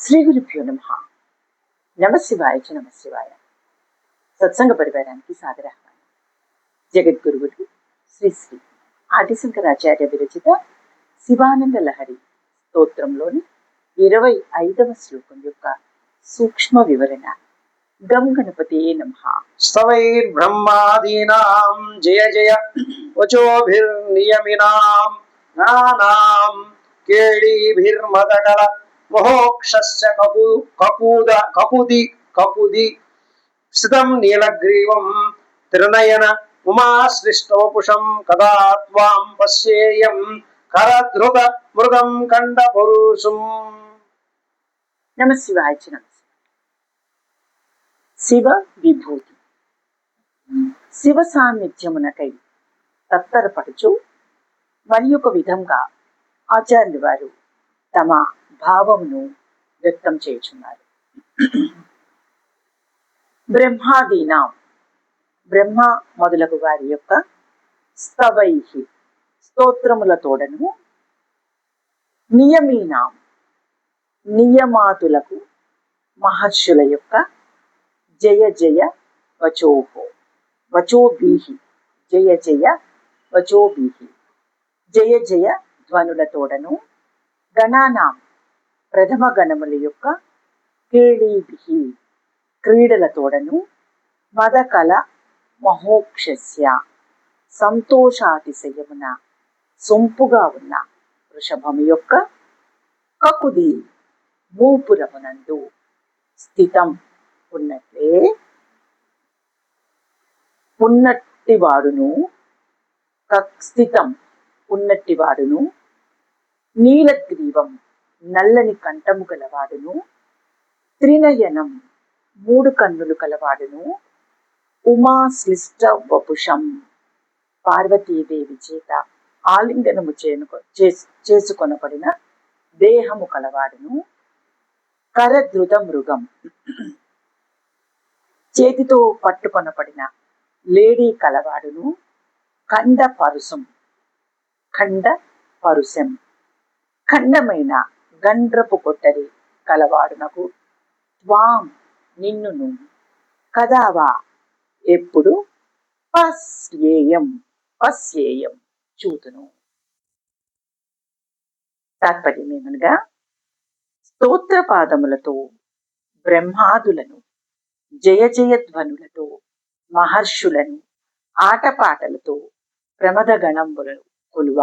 శ్రీ గురుభ్యో నమ. నమశివాయ చ నమశివాయ. సత్సంగ పరివారానికి సాదరాహ్వానం. జగద్గురువులు శ్రీ శ్రీ ఆదిశంకరాచార్య విరచిత శివానంద లహరి స్తోత్రంలోని 25వ శ్లోకం యొక్క సూక్ష్మ వివరణ. గం గణపతియే నమః. స్తవైర్బ్రహ్మాదీనాం జయ జయ వచోభిర్నియమినాం గణానాం కేళీభిర్మదకల మోక్షస్య కకుది స్థితం నీలగ్రీవం త్రినయన ఉమాశ్లిష్టవపుషం కదా త్వాం పశ్యేయం కరధృత మృగం కండ పురుషం. నమశివాయ చ నమః. శివ విభూతి. శివ సాన్నిధ్యమునకై తత్తరపడుచు మరి ఒక విధంగా ఆచార్యులు వారు తమ భావమును వ్యక్తం చేయుచున్నారు. బ్రహ్మాదీనాం, బ్రహ్మ మొదలగు వారి యొక్క స్తవైహి స్తోత్రములతోడను, నియమీనాం నియమాతులకు మహర్షుల యొక్క జయ జయ వచోహో వచోభీహి జయ జయ వచోభీహి జయ జయ ధ్వనులతోడను, గణానాం ప్రథమ గణముల యొక్క కేళీభిహి క్రీడలతోడను, మదకల మహోక్షస్య సంతోషాతిశయమున సొంపుగా ఉన్న వృషభము యొక్క కకుది మూపురమునందు స్థితం ఉన్నట్లే ఉన్నట్టివాడును, స్థితం ఉన్నట్టివాడును, నీలగ్రీవం నల్లని కంఠము గలవాడును, త్రినయనం మూడు కన్నులు కలవాడును, ఉమాశ్లిష్ట వపుషం పార్వతీదేవి చేత ఆలింగనము చేసుకొనబడిన దేహము కలవాడును, కరధృత మృగం చేతితో పట్టుకొనబడిన లేడీ కలవాడును, ఖండ పరుశం ఖండమైన గండ్రపు కొట్టరి కలవాడునకు, త్వాం నిన్నును, కదావా ఎప్పుడు, పశ్యేయం చూతును. తాత్పర్యమేమనగా, స్తోత్రపాదములతో బ్రహ్మాదులను, జయ జయధ్వనులతో మహర్షులను, ఆటపాటలతో ప్రమదగణంబులను కొలువ,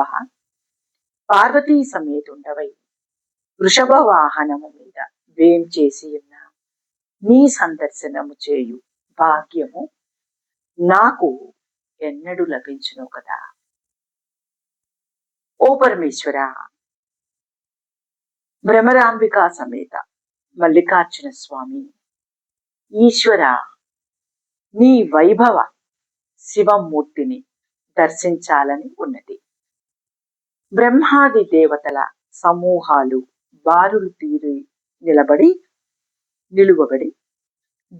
పార్వతీ సమేతుండవై వృషభ వాహనము మీద వేంచేసి ఉన్న నీ సందర్శనము చేయు భాగ్యము నాకు ఎన్నడూ లభించును కదా. ఓ పరమేశ్వర, భ్రమరాంబికా సమేత మల్లికార్జున స్వామి ఈశ్వర, నీ వైభవ శివమూర్తిని దర్శించాలని ఉన్నది. బ్రహ్మాది దేవతల సమూహాలు బారులు తీరి నిలువబడి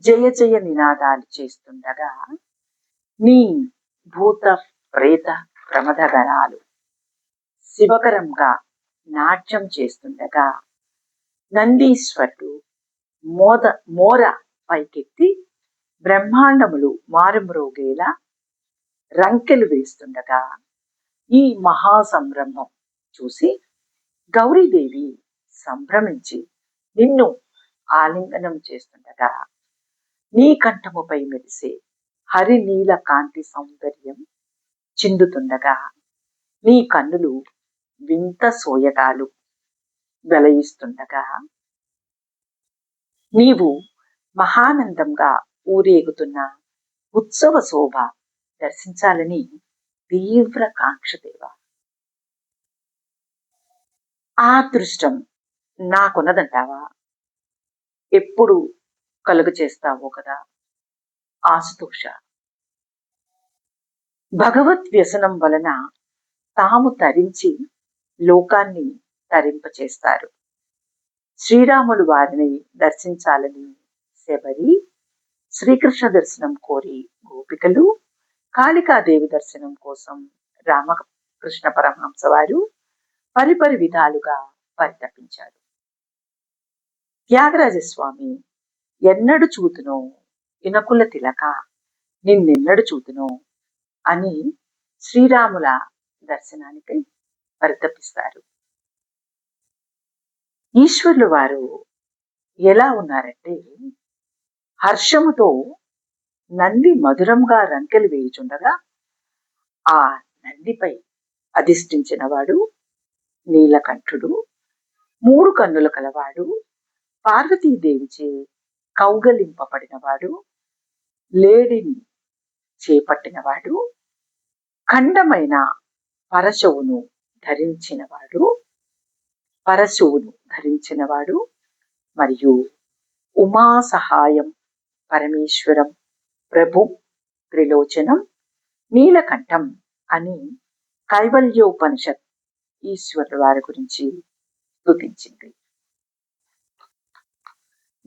జయ జయ నినాదాలు చేస్తుండగా, నీ భూత ప్రేత ప్రమద గణాలు శివకరంగా నాట్యం చేస్తుండగా, నందీశ్వరుడు మోర పైకెత్తి బ్రహ్మాండములు మారుమ్రోగేలా రంకెలు వేస్తుండగా, ఈ మహాసంరంభం చూసి గౌరీదేవి సంభ్రమించి నిన్ను ఆలింగనం చేస్తుండగా, నీ కంఠముపై మెరిసే హరినీల కాంతి సౌందర్యం చిందుతుండగా, నీ కన్నులు వింత సోయగాలు వెలయిస్తుండగా, నీవు మహానందంగా ఊరేగుతున్న ఉత్సవ శోభ దర్శించాలని తీవ్ర కాంక్షదేవ. ఆ అదృష్టం నాకున్నదంటావా? ఎప్పుడు కలుగు చేస్తావో కదా ఆశుతోష. భగవత్ వ్యసనం వలన తాము తరించి లోకాన్ని తరింపచేస్తారు. శ్రీరాములు వారిని దర్శించాలని శబరి, శ్రీకృష్ణ దర్శనం కోరి గోపికలు, కాళికాదేవి దర్శనం కోసం రామకృష్ణ పరమహంస వారు పరిపరి విధాలుగా పరితపించారు. త్యాగరాజస్వామి ఎన్నడు చూతునో ఇనకుల తిలక నిన్నెన్నడు చూతునో అని శ్రీరాముల దర్శనానికి పరితపిస్తారు. ఈశ్వరులు వారు ఎలా ఉన్నారంటే, హర్షముతో నంది మధురంగా రంకెలు వేయుచుండగా ఆ నందిపై అధిష్ఠించిన వాడు నీలకంఠుడు, 3 కన్నుల కలవాడు, పార్వతీదేవిచే కౌగలింపబడినవాడు, లేడిని చేపట్టినవాడు, ఖండమైన పరశువును ధరించినవాడు మరియు ఉమా సహాయం పరమేశ్వరం ప్రభు త్రిలోచనం నీలకంఠం అని కైవల్యోపనిషత్ ఈశ్వరుల వారి గురించి స్తుతించింది.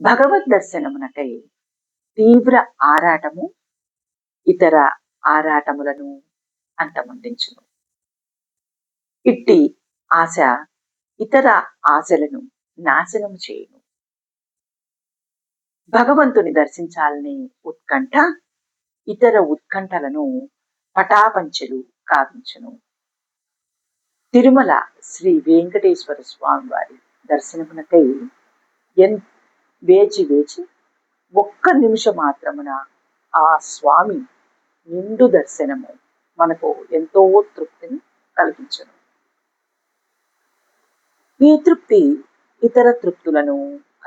భగవద్ దర్శనమునకై తీవ్ర ఆరాటము ఇతర ఆరాటములను అంతమొందించును. ఇట్టి ఆశ ఇతర ఆశలను నాశనము చేయును. భగవంతుని దర్శించాలనే ఉత్కంఠ ఇతర ఉత్కంఠలను పటాపంచలు కావించును. తిరుమల శ్రీ వెంకటేశ్వర స్వామి వారి దర్శనమునకై వేచి ఒక్క నిమిషం మాత్రమున ఆ స్వామి నిండు దర్శనము మనకు ఎంతో తృప్తిని కలిగించును. ఈ తృప్తి ఇతర తృప్తులను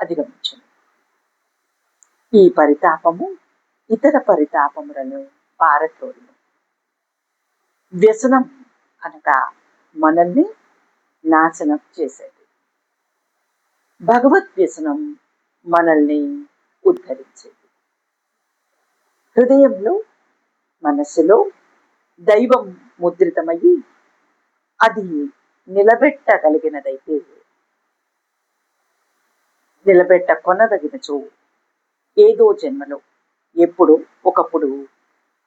అధిగమించును. ఈ పరితాపము ఇతర పరితాపములను పారత్రోలును. వ్యసనం అనగా మనల్ని నాశనం చేసేది, భగవత్ వ్యసనం మనల్ని ఉద్ధరించేది. హృదయంలో మనస్సులో దైవం ముద్రితమయ్యి అది నిలబెట్టకొనదగినచో ఏదో జన్మలో ఎప్పుడు ఒకప్పుడు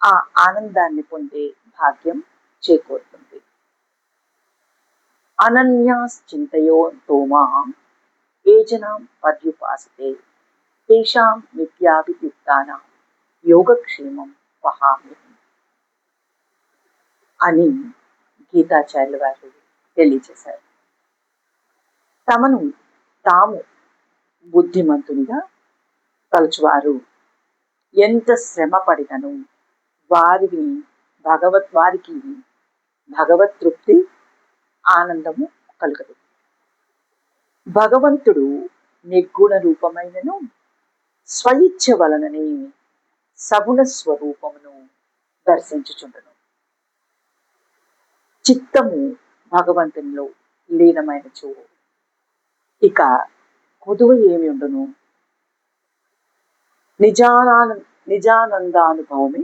ఆ ఆనందాన్ని పొందే భాగ్యం చేకూరుతుంది. అనన్యాశ్చింతయోతో మాం ఏ జనాం పర్యుపాసతే తేషాం నిత్యాభియుక్తానాం యోగక్షేమం వహామి అని గీతాచార్యుల వారు తెలియజేశారు. తమను తాము బుద్ధిమంతునిగా తలుచువారు ఎంత శ్రమ పడినను వారికి భగవత్ తృప్తి ఆనందము కలుగదు. భగవంతుడు నిర్గుణ రూపమైనను స్వయిచ్ఛ వలననే సగుణ స్వరూపమును దర్శించుచుండును. చిత్తము భగవంతునిలో లీనమైనచో ఇక కొదువ ఏమి ఉండును? నిజానందానుభవమే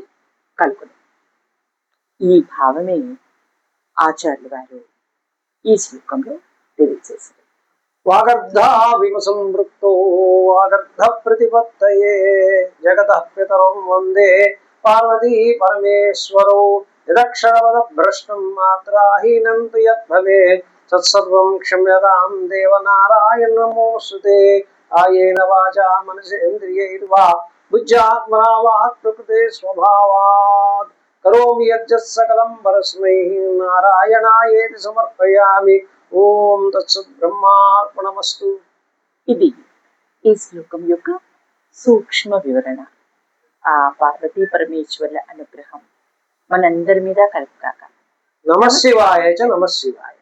కలుగును. ఈ భావమే ఆచార్యులు వారు ఈ శ్లోకంలో తెలియజేశారు. వాగర్ధావిమసంవృక్తో వాగర్ధ ప్రతిపత్తయే జగతః పితరం వందే పార్వతీ పరమేశ్వరౌ యదక్షరవద భ్రష్టం మాత్రాహీనం తు యద్భవేత్ తత్సర్వం క్షమ్యతాం దేవనారాయణ నమోస్తుతే. కాయేన వాచా మనసేంద్రియైర్వా బుద్ధ్యాత్మనా వా ప్రకృతే స్వభావాత్ కరోమి యజ్జత్ సకలం పరస్మై నారాయణాయేతి సమర్పయామి. ఓం తత్సత్ బ్రహ్మార్పణమస్తు. ఇది ఈ శ్లోకం యొక్క సూక్ష్మ వివరణ. ఆ పార్వతీ పరమేశ్వరుల అనుగ్రహం మనందరి మీద కలుగుగాక. నమః శివాయ చ నమః శివాయ.